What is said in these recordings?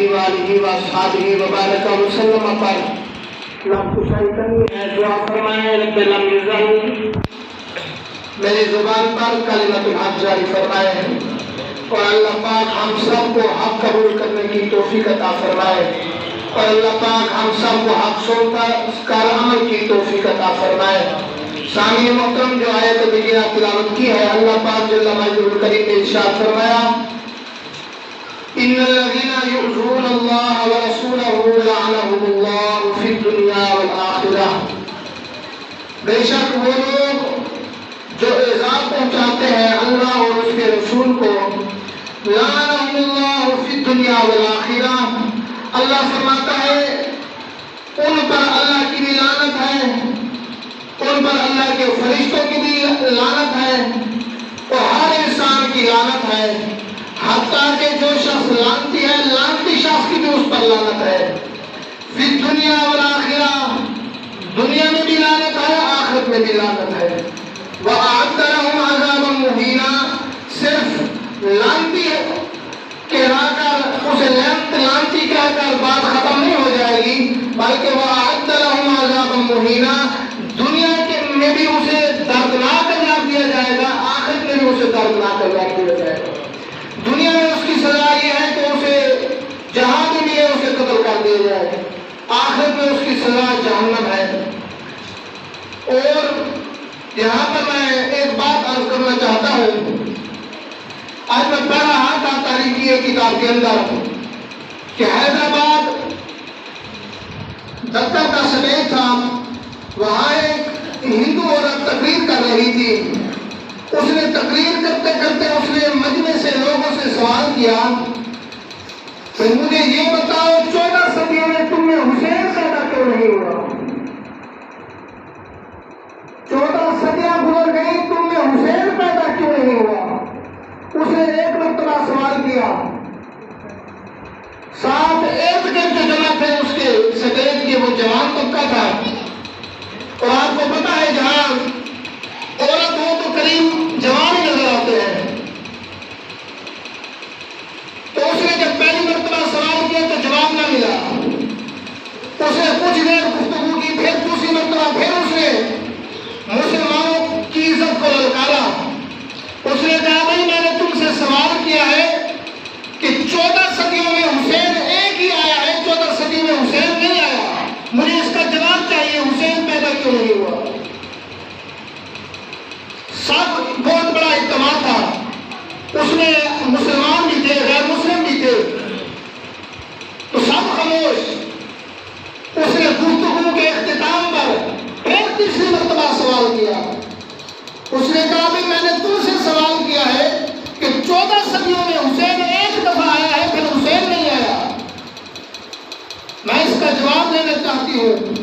وآلہ وصحبہ وبارک وسلم پر لفظ شیطانی ہے دعا فرمائے رب لم یزل میری زبان پر کلمۃ الحق جاری فرمائے اور اللہ پاک ہم سب کو حق قبول کرنے کی توفیق عطا فرمائے اور اللہ پاک ہم سب کو حق سن کر عمل کی توفیق عطا فرمائے۔ سامعین محترم جو آیت بگیرہ تلاوت کی ہے اللہ پاک جل مجدہ الکریم نے ارشاد فرمایا ان الذين يؤذون الله ورسوله لعنهم الله في الدنيا والآخرة، بے شک وہ لوگ جو ایذا پہنچاتے ہیں اللہ اور اس کے رسول کو لعنهم الله في الدنيا والآخرة، اللہ فرماتا ہے ان پر اللہ کی بھی لعنت ہے، ان پر اللہ کے فرشتوں کی بھی لعنت ہے اور ہر انسان کی لعنت ہے، حتیٰ کہ جو شخص لعنتی ہے لعنتی شخص کی بھی اس پر لعنت ہے۔ فی الدنیا والآخرہ، دنیا میں بھی لعنت ہے آخرت میں بھی لعنت ہے۔ وَأَعَدَّ لَهُمْ عَذَابًا مُهِينًا، صرف لعنتی کہا کر اسے لعنتی کہہ کر بات ختم نہیں ہو جائے گی بلکہ وَأَعَدَّ لَهُمْ عَذَابًا مُهِينًا، دنیا میں بھی اسے دردناک عذاب دیا جائے گا، آخرت میں بھی اسے دردناک عذاب دیا جائے گا۔ دنیا میں اس کی سزا یہ ہے کہ اسے جہاں بھی ملے اسے قتل کر دیا جائے، آخرت میں اس کی سزا جہنم ہے۔ اور یہاں پر میں ایک بات عرض کرنا چاہتا ہوں، آج میں پڑھ رہا تھا تاریخی کتاب کے اندر کہ حیدرآباد دفتر کا سمیت تھا، وہاں ایک ہندو عورت تقریر کر رہی تھی، اس نے تقریر کرتے کرتے اس نے مجمع سے لوگوں سے سوال کیا کہ مجھے یہ بتاؤ 14 صدیوں میں تم میں حسین پیدا کیوں نہیں ہوا؟ 14 صدیاں گزر گئی تم میں حسین پیدا کیوں نہیں ہوا؟ اس نے ایک مرتبہ سوال کیا، ساتھ ارد گرد جو جمع تھے اس کے سٹیج کے وہ جوان طبقہ تھا، اور آپ کو پتا ہے جہاں عورت ہو تو قریب جوان ہی نظر آتے ہیں، تو اس نے جب پہلی مرتبہ سوال کیا تو جواب نہ ملا، اس نے کچھ دیر گفتگو کی، پھر دوسری مرتبہ پھر اس نے مسلمانوں کی عزت کو للکارا، اس نے کہا بھائی میں نے تم سے سوال کیا ہے کہ 14 صدیوں میں حسین ایک ہی آیا ہے، 14 صدی میں حسین نہیں آیا، مجھے اس کا جواب چاہیے، حسین پیدا کیوں نہیں ہوا؟ سب بہت بڑا اجتماع تھا، اس میں مسلمان بھی تھے غیر مسلم بھی تھے، تو سب خاموش۔ اس نے گفتگو کے اختتام پر پھر تیسری مرتبہ سوال کیا، اس نے کہا بھی میں نے تم سے سوال کیا ہے کہ 14 صدیوں میں حسین ایک دفعہ آیا ہے پھر حسین نہیں آیا، میں اس کا جواب دینا چاہتی ہوں۔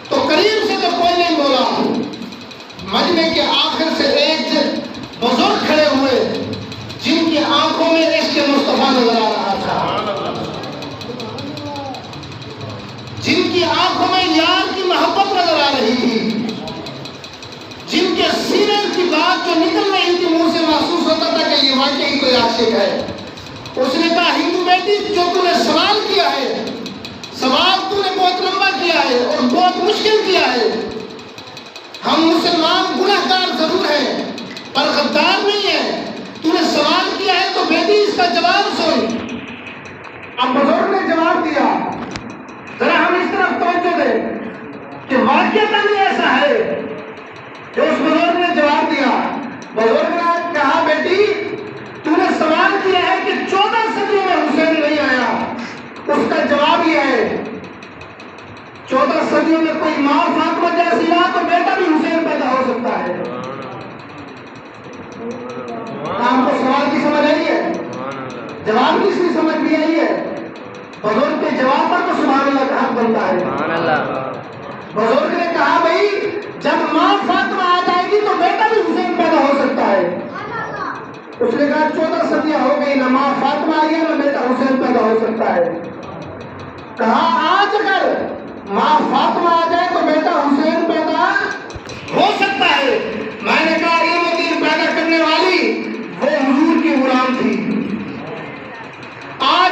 تو قریب سے تو کوئی نہیں بولا، مجمع کے آخر سے ایک بزرگ کھڑے ہوئے جن کی آنکھوں میں عشق مصطفیٰ نظر آ رہا تھا، جن کی آنکھوں میں یار کی محبت نظر آ رہی تھی، جن کے سینے کی بات جو نکل رہی تھی منہ سے محسوس ہوتا تھا کہ یہ واقعی کوئی عاشق ہے۔ اس نے کہا ہندو بیٹی جو تو نے سوال کیا ہے، سوال تو نے بہت لمبا کیا ہے اور بہت مشکل کیا ہے، ہم مسلمان گناہگار ضرور ہیں پر غدار نہیں ہیں، تو نے سوال کیا ہے تو بیٹی اس کا جواب سن۔ اب بزرگ نے جواب دیا، ذرا ہم اس طرف توجہ دیں کہ واقعہ بھی ایسا ہے جو اس بزرگ نے جواب دیا۔ بزرگ نے کہا بیٹی تو نے سوال کیا ہے کہ 14 صدیوں میں حسین نہیں آیا، اس کا جواب یہ ہے 14 صدیوں میں کوئی ماں فاطمہ جیسی ماں تو بیٹا بھی حسین پیدا ہو سکتا ہے۔ آپ کو سوال کی سمجھ آئی ہے، جواب کی سی سمجھ بھی آئی ہے، بزرگ کے جواب پر تو سبحان اللہ کا حق بنتا ہے۔ بزرگ نے کہا بھائی جب ماں فاطمہ آ جائے گی تو بیٹا بھی حسین پیدا ہو سکتا ہے۔ اس نے کہا 14 صدیاں ہو گئی نہ ماں فاطمہ آئی ہے نہ بیٹا حسین پیدا ہو سکتا ہے۔ کہا آج اگر ماں فاطمہ آ جائے تو بیٹا حسین پیدا ہو سکتا ہے۔ میں نے کہا علم و دین پیدا کرنے والی وہ حضور کی غلام تھی، آج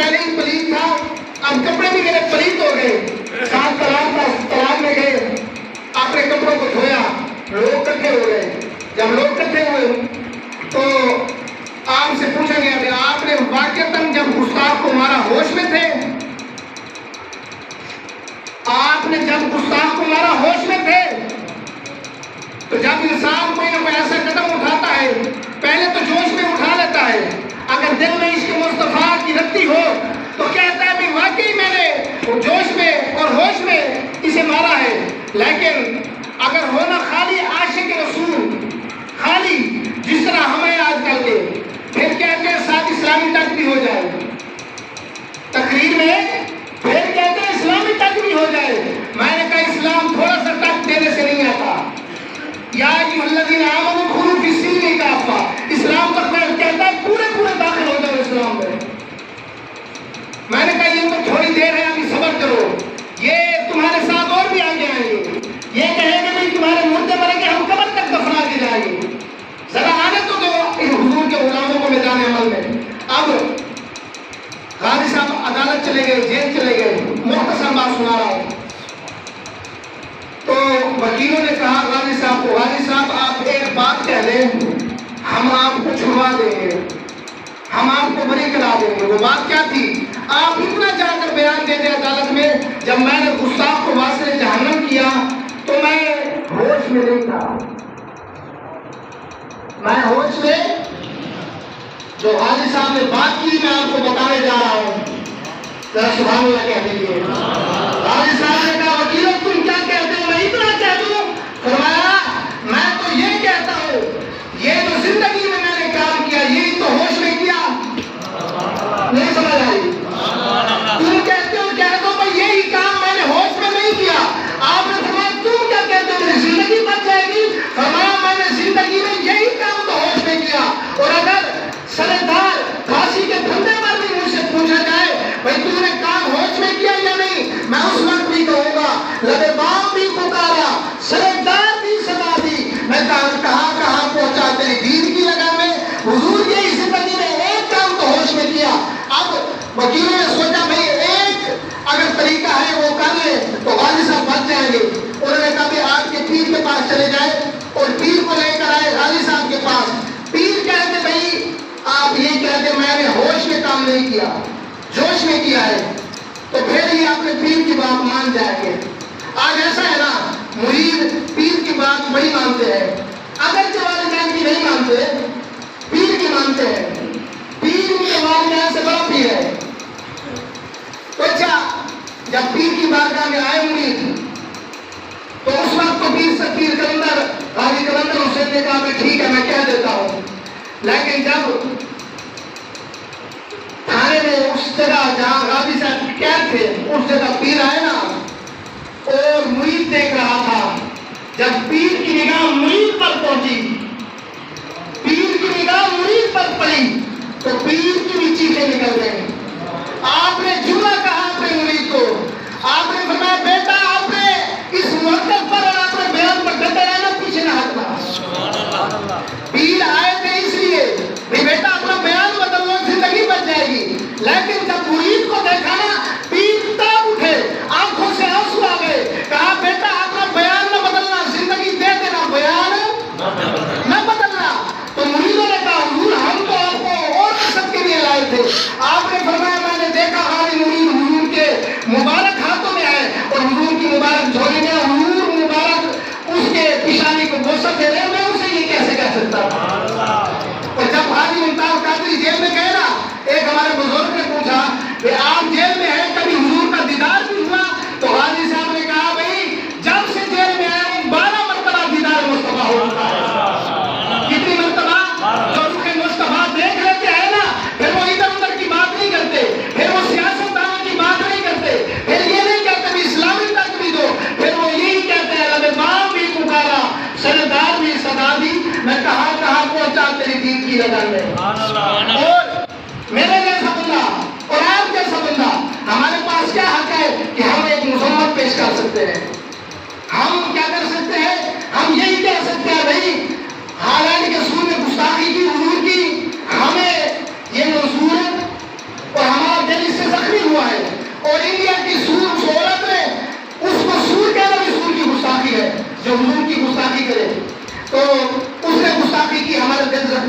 پہلے ہی پلیت تھا، اب کپڑے بھی میرے پلیت ہو گئے، ساتھ تالاب میں گئے، اپنے کپڑوں کو دھویا، لوگ اکٹھے ہو گئے۔ جب لوگ اکٹھے ہوئے تو آپ سے پوچھا گیا کہ آپ نے واقعتاً جب گستاخ کو مارا ہوش میں تھے؟ آپ نے جب گستاخ کو مارا ہوش میں تھے؟ تو جب انسان کوئی نہ کوئی ایسا قدم اٹھاتا ہے پہلے تو جوش میں اٹھا لیتا ہے، اگر دل میں عشق مصطفیٰ کی رتی ہو تو کہتا ہے کہ واقعی میں نے جوش میں اور ہوش میں اسے مارا ہے۔ لیکن اگر ہونا خالی عاشق رسول، خالی جس طرح ہمیں آج کل کے، پھر کہتے ہیں ساتھ اسلامی ٹچ بھی ہو جائے تقریر میں، پھر کہتے ہیں اسلامی ٹچ بھی ہو جائے۔ میں نے کہا اسلام تھوڑا سا ٹچ دینے سے نہیں آتا۔ یا ایھا الذین آمنوا ادخلوا فی السلم کافہ، اسلام کا کہتا ہے پورے داخل ہو جاؤ اسلام میں۔ میں نے کہا یہ تو تھوڑی دیر ہے، ابھی صبر کرو، یہ تمہارے ساتھ اور بھی آگے آئیں گے، یہ کہیں گے بھی تمہارے مردے مریں گے، ہم قبر تک دفنا کے جائیں گے، ذرا آنے تو دو ان حضور کے غلاموں کو میدان عمل میں۔ اب غازی صاحب عدالت چلے گئے، جیل چلے گئے، مختصر بات سنا رہا ہوں۔ تو وکیلوں نے کہا غازی صاحب کو، غازی صاحب آپ ایک بات کہہ دیں، ہم آپ کو چھڑوا دیں گے، ہم آپ کو بری کرا دیں گے۔ وہ بات کیا تھی؟ آپ اتنا جا کر بیان دے دیں عدالت میں، جب میں نے گستاخ کو واسطے جہنم کیا تو میں ہوش میں نہیں تھا، میں ہوش میں، جو غازی صاحب نے بات کی میں آپ کو بتانے جا رہا ہوں، ذرا سبحان اللہ کہہ دیجیے۔ غازی صاحب نے کہا وکیلوں تم کیا کہتے ہو؟ میں اتنا کہہ دوں؟ فرمایا میں تو یہ کہتا ہوں یہ جو زندگی میں نے کام کیا یہی تو ہوش میں کیا۔ نہیں سمجھ آئی؟ تم کہتے ہو کہہ دو بھائی یہی کام میں نے ہوش میں نہیں کیا۔ آپ نے فرمایا تم کیا کہتے ہو میری زندگی بچ جائے گی؟ فرمایا میں نے زندگی میں یہی کام تو ہوش میں کیا۔ اور اگر سردار پھانسی کے پھندے پر بھی مجھ سے پوچھا جائے بھائی تم نے کام ہوش میں کیا یا نہیں، میں اس وقت بھی کہوں گا لبے بام بھی پکارا، سردار بھی صدا دی، میں کہاں پہنچا تیری دین کی لگن میں۔ حضور یہی زندگی میں ایک کام تو ہوش میں کیا۔ اب وکیلوں نے سوچا بھائی ایک اگر طریقہ ہے وہ کر لے تو غازی صاحب بچ جائیں گے۔ انہوں نے کہا کہ آپ کے پیر کے پاس چلے جائے، اور پیر کو لے کر آئے غازی صاحب کے پاس۔ پیر کہتے بھائی آپ یہ کہتے میں نے ہوش میں کام نہیں کیا، جوش میں کیا ہے، تو پھر یہ اپنے پیر کی بات مان جائیں گے۔ آج ایسا ہے نا مرید پیر کی بات بڑی مانتے ہیں، اگرچہ والدین کی نہیں مانتے، پیر کی مانتے ہیں، پیر ان کے والدین سے بڑا پیر ہے۔ تو اچھا جب پیر کی بارگاہ میں آئے مرید تو اس وقت تو پیر کلندر غازی کلندر حسین نے کہا کہ ٹھیک ہے میں کہہ دیتا ہوں، لیکن جب تھانے میں اس جگہ جہاں غازی صاحب قید تھے اس جگہ پیر آئے نا اور مرید دیکھ رہا تھا، جب پیر کی نگاہ مرید پر پہنچی، پیر کی نگاہ مرید پر پڑی تو پیر کی بھی چیخیں نکل گئیں۔ آپ نے جملہ کہا اپنے مرید کو، آپ نے فرمایا بیٹا آپ نے اس موقف پر اور اپنے بیان پر ڈٹے رہنا، پیچھے نہ ہٹنا۔ پیر آئے تھے اس لیے کہ بیٹا اپنا بیان بدل لو زندگی بچ جائے گی، لیکن جب مرید کو دیکھا نا پیر تاب اٹھے، آنکھوں سے آنسو آ گئے، کہا بیٹا اپنا بیان نہ بدلنا، زندگی دے دینا، بیان نہ بدلنا۔ تو مریدوں نے کہا حضور ہم تو آپ کو اور قسم کے لیے لائے تھے۔ آپ نے فرمایا میں نے دیکھا ہماری مرید حضور کے مبارک ہاتھوں میں آئے اور حضور کی مبارک جھولی میں حضور مبارک اس کے پیشانی کو بوسہ دے رہے، میں اسے یہ کیسے کہہ سکتا تھا؟ اور جب حاجی ممتاز قادری جیل میں گئے نا، ایک ہمارے بزرگ نے پوچھا کہ آپ جیل میں ہیں کبھی حضور کا دیدار بھی ہوا؟ تو حاجی صاحب نے کہا بھائی جب سے جیل میں آئے وہ 12 مرتبہ دیدار مصطفیٰ ہو چکا ہے۔ کتنی مرتبہ؟ جو رخ مصطفیٰ دیکھ لیتے ہیں نا پھر وہ ادھر ادھر کی بات نہیں کرتے، پھر وہ سیاست دانوں کی بات نہیں کرتے، پھر یہ نہیں کہتے بھی اسلامی تک بھی دو، پھر وہ یہی کہتے ہیں لبے بام بھی پکارا، سردار بھی صدا دی، میں کہاں پہنچا تیری دین کی لگن میں۔ اور میرے جیسا بندہ اور آپ جیسا بندہ ہمارے پاس کیا حق ہے کہ ہم ایک مذمت پیش کر سکتے ہیں؟ ہم کیا کر سکتے ہیں؟ ہم یہی کہہ سکتے ہیں بھائی حالانکہ رسول نے گستاخی کی حضور کی، ہمیں یہ منظور ہے اور ہمارا دل اس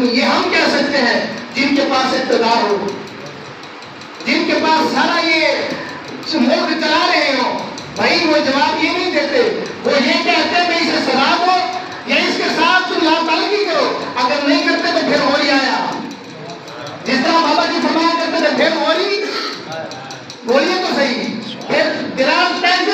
زخمی. یہ ہم کہہ سکتے ہیں جن کے پاس اقتدار ہو، جن کے پاس سارا یہ ملک چلا رہے ہو. بھائی وہ جواب یہ نہیں دیتے، وہ یہ کہتے ہیں اسے سزا دو یا اس کے ساتھ تم لا تعلقی کرو. اگر نہیں کرتے تو پھر ہوری آیا. جس طرح بابا جی فرمایا کرتے تھے پھر ہوری، بولیے تو صحیح، پھر دراز تک،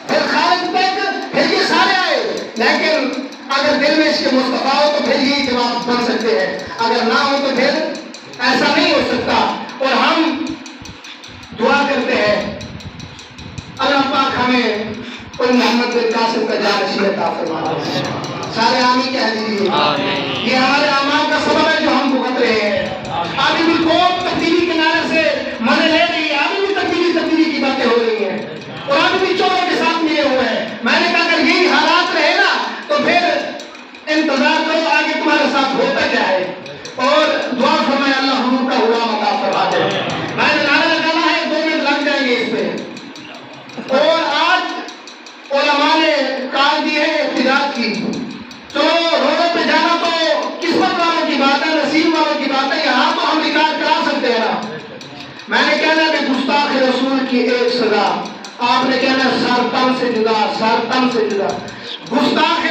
پھر خالد تک، پھر یہ سارے آئے. لیکن اگر دل میں اس کے مصطفیٰ ہو تو پھر یہی جواب بن سکتے ہیں، اگر نہ ہو تو پھر ایسا نہیں ہو سکتا. اور ہم دعا کرتے ہیں اللہ پاک ہمیں کوئی محمد بن قاسم کا جانشین عطا فرمائے. سارے آمین کہہ دیجیے. یہ ہمارے اعمال کا سبب ہے جو ہم بھگت رہے ہیں. ابھی بھی قوم تبدیلی کے نعرے سے مزے لے رہی ہے، ابھی بھی تبدیلی کی باتیں ہو رہی ہیں اور ابھی بھی چوروں کے ساتھ ملے ہوئے ہیں. میں نے کہا اگر یہی حالات رہے نا تو پھر انتظار کرو آگے تمہارے ساتھ ہوتا جائے. اور دعا فرمائے اللہ حضور کا غلام عطا فرما دے. میں نے نعرہ لگانا ہے، 2 منٹ لگ جائیں گے اس پہ. اور آج علماء نے کار دی ہے احتجاج کی. چلو روڈوں پہ جانا تو قسمت والوں کی بات ہے، نصیب والوں کی بات ہے. یہاں تو ہم ریکارڈ کرا سکتے ہیں نا. میں نے کہنا کہ گستاخ رسول کی ایک سزا، آپ نے کہنا سر تن سے جدا، سر تن سے جدا. گستاخ